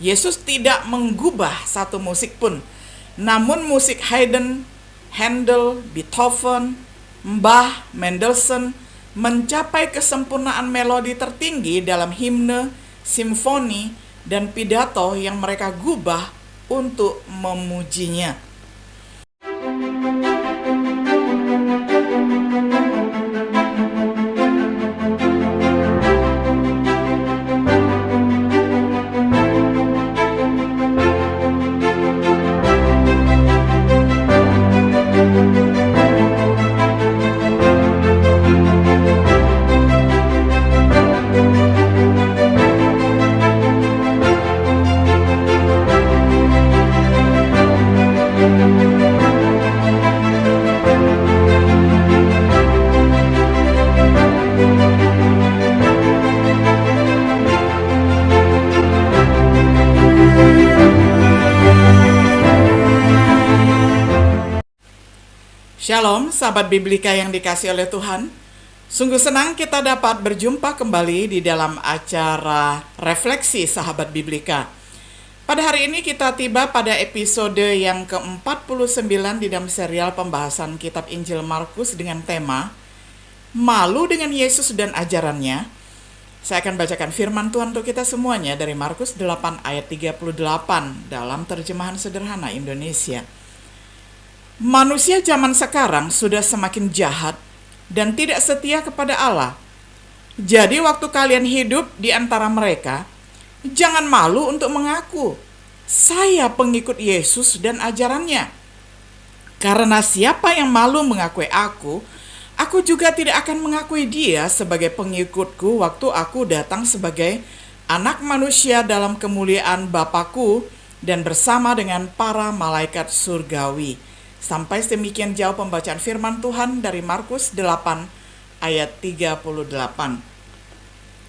Yesus tidak menggubah satu musik pun, namun musik Haydn, Handel, Beethoven, Bach, Mendelssohn mencapai kesempurnaan melodi tertinggi dalam himne, simfoni, dan pidato yang mereka gubah untuk memujinya. Shalom, sahabat Biblika yang dikasihi oleh Tuhan. Sungguh senang kita dapat berjumpa kembali di dalam acara Refleksi Sahabat Biblika. Pada hari ini kita tiba pada episode yang ke-49 di dalam serial pembahasan kitab Injil Markus dengan tema Malu dengan Yesus dan ajarannya. Saya akan bacakan firman Tuhan untuk kita semuanya dari Markus 8 ayat 38 dalam terjemahan sederhana Indonesia. Manusia zaman sekarang sudah semakin jahat dan tidak setia kepada Allah. Jadi waktu kalian hidup di antara mereka, jangan malu untuk mengaku, saya pengikut Yesus dan ajarannya. Karena siapa yang malu mengakui aku juga tidak akan mengakui dia sebagai pengikutku waktu aku datang sebagai anak manusia dalam kemuliaan Bapakku dan bersama dengan para malaikat surgawi. Sampai sedemikian jauh pembacaan firman Tuhan dari Markus 8 ayat 38.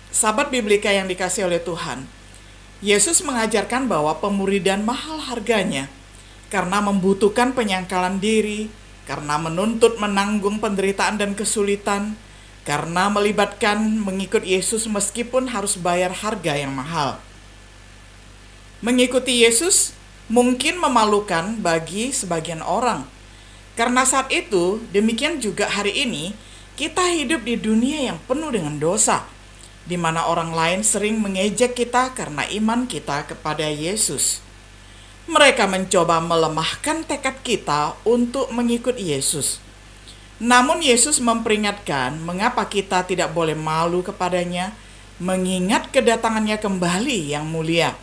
Sahabat Biblika yang dikasihi oleh Tuhan, Yesus mengajarkan bahwa pemuridan mahal harganya karena membutuhkan penyangkalan diri, karena menuntut menanggung penderitaan dan kesulitan, karena melibatkan mengikut Yesus meskipun harus bayar harga yang mahal. Mengikuti Yesus mungkin memalukan bagi sebagian orang. Karena saat itu, demikian juga hari ini, kita hidup di dunia yang penuh dengan dosa, di mana orang lain sering mengejek kita karena iman kita kepada Yesus. Mereka mencoba melemahkan tekad kita untuk mengikut Yesus. Namun Yesus memperingatkan mengapa kita tidak boleh malu kepadanya, mengingat kedatangannya kembali yang mulia.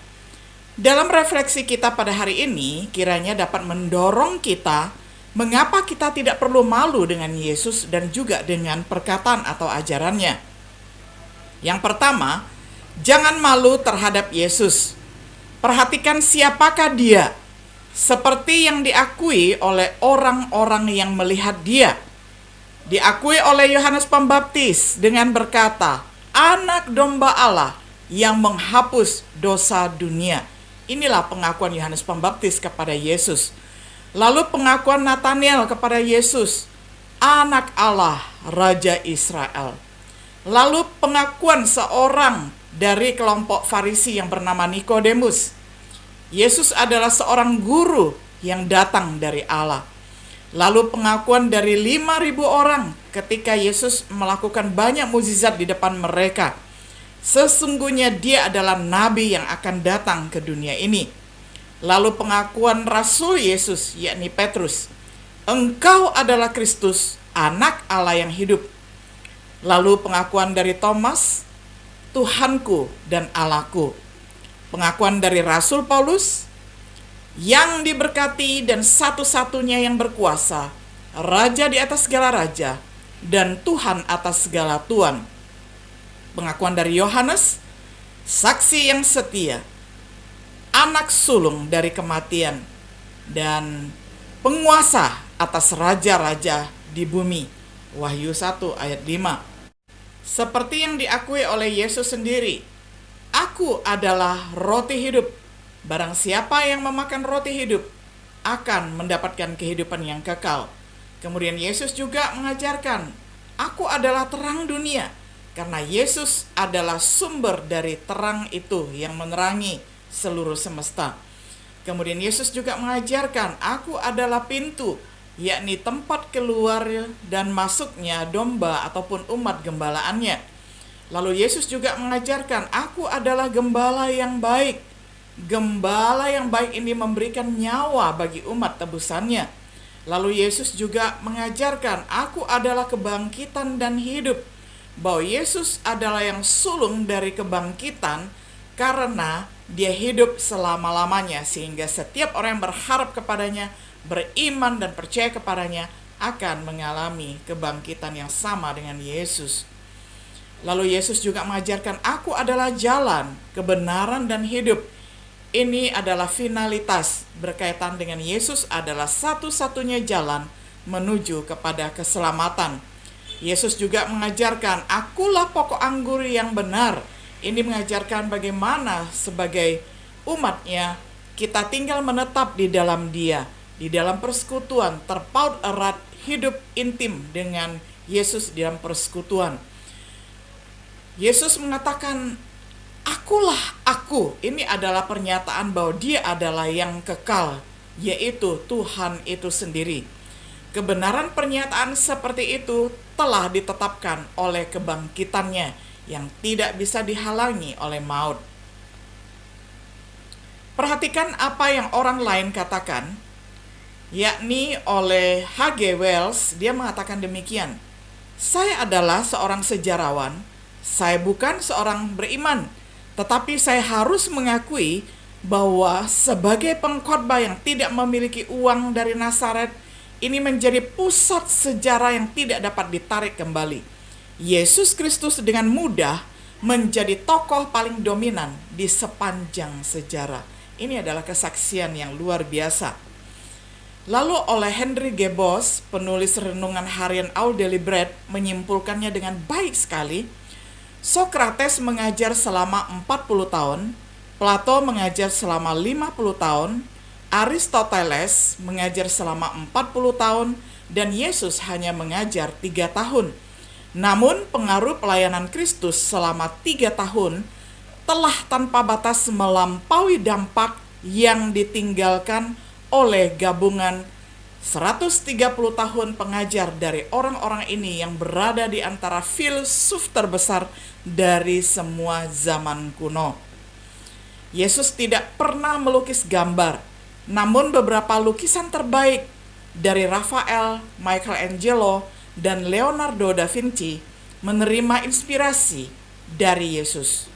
Dalam refleksi kita pada hari ini, kiranya dapat mendorong kita mengapa kita tidak perlu malu dengan Yesus dan juga dengan perkataan atau ajarannya. Yang pertama, jangan malu terhadap Yesus. Perhatikan siapakah dia, seperti yang diakui oleh orang-orang yang melihat dia. Diakui oleh Yohanes Pembaptis dengan berkata, Anak Domba Allah yang menghapus dosa dunia. Inilah pengakuan Yohanes Pembaptis kepada Yesus. Lalu pengakuan Nathanael kepada Yesus, Anak Allah, Raja Israel. Lalu pengakuan seorang dari kelompok Farisi yang bernama Nikodemus. Yesus adalah seorang guru yang datang dari Allah. Lalu pengakuan dari 5.000 orang ketika Yesus melakukan banyak mukjizat di depan mereka. Sesungguhnya dia adalah nabi yang akan datang ke dunia ini. Lalu pengakuan Rasul Yesus, yakni Petrus, Engkau adalah Kristus, Anak Allah yang hidup. Lalu pengakuan dari Thomas, Tuhanku dan Allahku. Pengakuan dari Rasul Paulus, yang diberkati dan satu-satunya yang berkuasa, Raja di atas segala raja, dan Tuhan atas segala Tuhan. Pengakuan dari Yohanes, saksi yang setia, anak sulung dari kematian, dan penguasa atas raja-raja di bumi. Wahyu 1 ayat 5. Seperti yang diakui oleh Yesus sendiri, Aku adalah roti hidup. Barang siapa yang memakan roti hidup akan mendapatkan kehidupan yang kekal. Kemudian Yesus juga mengajarkan, Aku adalah terang dunia. Karena Yesus adalah sumber dari terang itu yang menerangi seluruh semesta. Kemudian Yesus juga mengajarkan, aku adalah pintu, yakni tempat keluar dan masuknya domba ataupun umat gembalaannya. Lalu Yesus juga mengajarkan, aku adalah gembala yang baik. Gembala yang baik ini memberikan nyawa bagi umat tebusannya. Lalu Yesus juga mengajarkan, aku adalah kebangkitan dan hidup. Bahwa Yesus adalah yang sulung dari kebangkitan karena dia hidup selama-lamanya, sehingga setiap orang yang berharap kepadanya, beriman dan percaya kepadanya akan mengalami kebangkitan yang sama dengan Yesus. Lalu Yesus juga mengajarkan, aku adalah jalan, kebenaran dan hidup. Ini adalah finalitas berkaitan dengan Yesus adalah satu-satunya jalan menuju kepada keselamatan. Yesus juga mengajarkan, akulah pokok anggur yang benar. Ini mengajarkan bagaimana sebagai umatnya kita tinggal menetap di dalam Dia, di dalam persekutuan, terpaut erat, hidup intim dengan Yesus di dalam persekutuan. Yesus mengatakan, akulah aku. Ini adalah pernyataan bahwa Dia adalah yang kekal, yaitu Tuhan itu sendiri. Kebenaran pernyataan seperti itu telah ditetapkan oleh kebangkitannya yang tidak bisa dihalangi oleh maut. Perhatikan apa yang orang lain katakan, yakni oleh H.G. Wells. Dia mengatakan demikian, saya adalah seorang sejarawan, saya bukan seorang beriman, tetapi saya harus mengakui bahwa sebagai pengkhotbah yang tidak memiliki uang dari Nazaret, ini menjadi pusat sejarah yang tidak dapat ditarik kembali. Yesus Kristus dengan mudah menjadi tokoh paling dominan di sepanjang sejarah. Ini adalah kesaksian yang luar biasa. Lalu oleh Henry Gebos, penulis renungan harian Our Daily Bread, menyimpulkannya dengan baik sekali. Sokrates mengajar selama 40 tahun, Plato mengajar selama 50 tahun, Aristoteles mengajar selama 40 tahun, dan Yesus hanya mengajar 3 tahun. Namun pengaruh pelayanan Kristus selama 3 tahun telah tanpa batas melampaui dampak yang ditinggalkan oleh gabungan 130 tahun pengajar dari orang-orang ini yang berada di antara filsuf terbesar dari semua zaman kuno. Yesus tidak pernah melukis gambar, namun beberapa lukisan terbaik dari Raphael, Michelangelo, dan Leonardo da Vinci menerima inspirasi dari Yesus.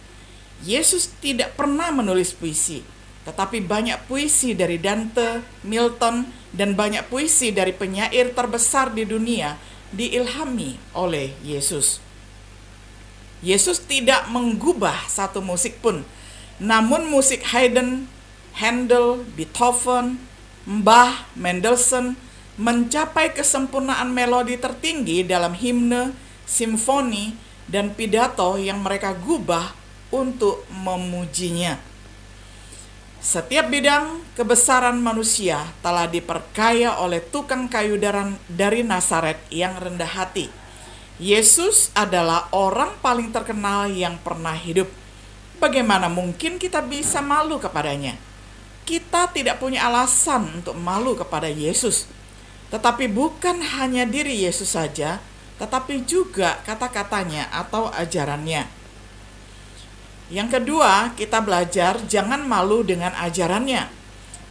Yesus tidak pernah menulis puisi, tetapi banyak puisi dari Dante, Milton, dan banyak puisi dari penyair terbesar di dunia diilhami oleh Yesus. Yesus tidak menggubah satu musik pun, namun musik Haydn, Handel, Beethoven, Bach, Mendelssohn mencapai kesempurnaan melodi tertinggi dalam himne, simfoni, dan pidato yang mereka gubah untuk memujinya. Setiap bidang kebesaran manusia telah diperkaya oleh tukang kayu dari Nazaret yang rendah hati. Yesus adalah orang paling terkenal yang pernah hidup. Bagaimana mungkin kita bisa malu kepadanya? Kita tidak punya alasan untuk malu kepada Yesus. Tetapi bukan hanya diri Yesus saja, tetapi juga kata-katanya atau ajarannya. Yang kedua, kita belajar jangan malu dengan ajarannya.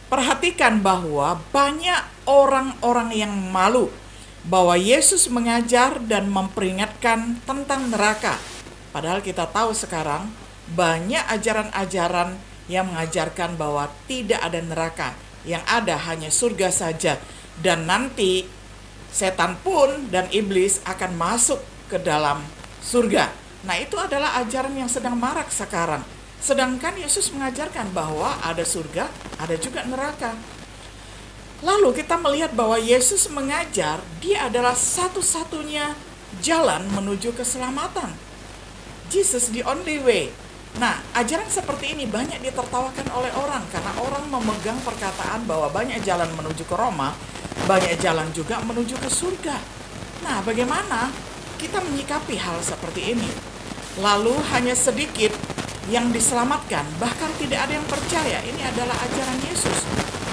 Perhatikan bahwa banyak orang-orang yang malu bahwa Yesus mengajar dan memperingatkan tentang neraka. Padahal kita tahu sekarang banyak ajaran-ajaran yang mengajarkan bahwa tidak ada neraka, yang ada hanya surga saja. Dan nanti setan pun dan iblis akan masuk ke dalam surga. Nah, itu adalah ajaran yang sedang marak sekarang. Sedangkan Yesus mengajarkan bahwa ada surga, ada juga neraka. Lalu kita melihat bahwa Yesus mengajar, dia adalah satu-satunya jalan menuju keselamatan. Jesus the only way. Nah, ajaran seperti ini banyak ditertawakan oleh orang karena orang memegang perkataan bahwa banyak jalan menuju ke Roma, banyak jalan juga menuju ke surga. Nah, bagaimana kita menyikapi hal seperti ini? Lalu hanya sedikit yang diselamatkan, bahkan tidak ada yang percaya. Ini adalah ajaran Yesus,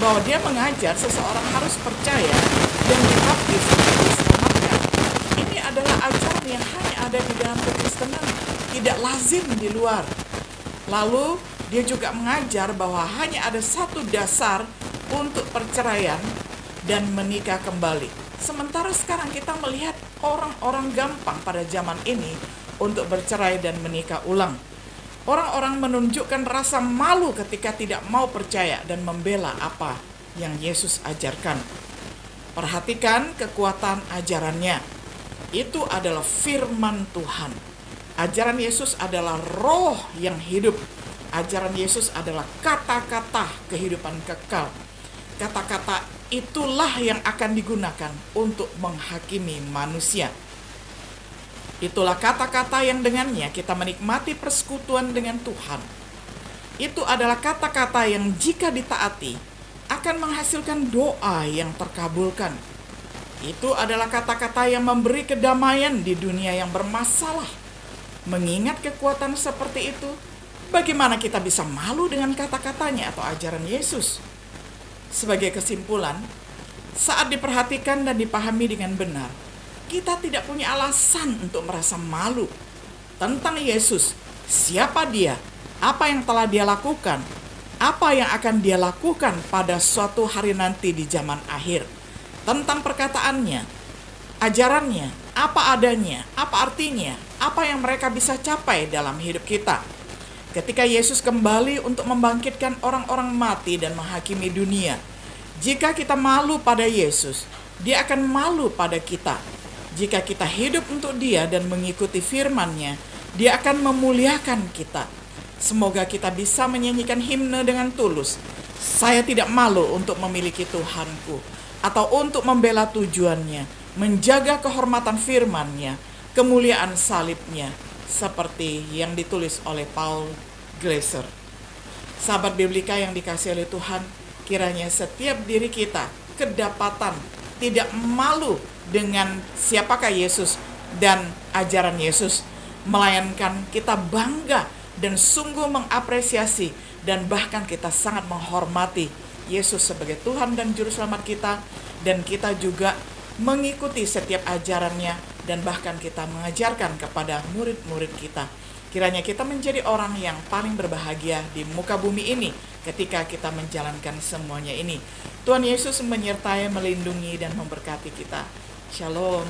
bahwa dia mengajar seseorang harus percaya dan dibaptis untuk diselamatkan. Ini adalah ajaran yang hanya ada di dalam kekristenan, tidak lazim di luar. Lalu dia juga mengajar bahwa hanya ada satu dasar untuk perceraian dan menikah kembali. Sementara sekarang kita melihat orang-orang gampang pada zaman ini untuk bercerai dan menikah ulang. Orang-orang menunjukkan rasa malu ketika tidak mau percaya dan membela apa yang Yesus ajarkan. Perhatikan kekuatan ajarannya. Itu adalah firman Tuhan. Ajaran Yesus adalah roh yang hidup. Ajaran Yesus adalah kata-kata kehidupan kekal. Kata-kata itulah yang akan digunakan untuk menghakimi manusia. Itulah kata-kata yang dengannya kita menikmati persekutuan dengan Tuhan. Itu adalah kata-kata yang jika ditaati akan menghasilkan doa yang terkabulkan. Itu adalah kata-kata yang memberi kedamaian di dunia yang bermasalah. Mengingat kekuatan seperti itu, bagaimana kita bisa malu dengan kata-katanya atau ajaran Yesus? Sebagai kesimpulan, saat diperhatikan dan dipahami dengan benar, kita tidak punya alasan untuk merasa malu tentang Yesus. Siapa dia? Apa yang telah dia lakukan? Apa yang akan dia lakukan pada suatu hari nanti di zaman akhir? Tentang perkataannya, ajarannya, apa adanya, apa artinya, apa yang mereka bisa capai dalam hidup kita. Ketika Yesus kembali untuk membangkitkan orang-orang mati dan menghakimi dunia, jika kita malu pada Yesus, Dia akan malu pada kita. Jika kita hidup untuk Dia dan mengikuti firman-Nya, Dia akan memuliakan kita. Semoga kita bisa menyanyikan himne dengan tulus. Saya tidak malu untuk memiliki Tuhanku, atau untuk membela tujuannya, menjaga kehormatan firman-Nya, kemuliaan salib-Nya, seperti yang ditulis oleh Paul Glasser. Sahabat Biblika yang dikasihi oleh Tuhan, kiranya setiap diri kita kedapatan tidak malu dengan siapakah Yesus dan ajaran Yesus, melainkan kita bangga dan sungguh mengapresiasi dan bahkan kita sangat menghormati Yesus sebagai Tuhan dan Juru Selamat kita, dan kita juga mengikuti setiap ajarannya dan bahkan kita mengajarkan kepada murid-murid kita. Kiranya kita menjadi orang yang paling berbahagia di muka bumi ini ketika kita menjalankan semuanya ini. Tuhan Yesus menyertai, melindungi, dan memberkati kita. Shalom.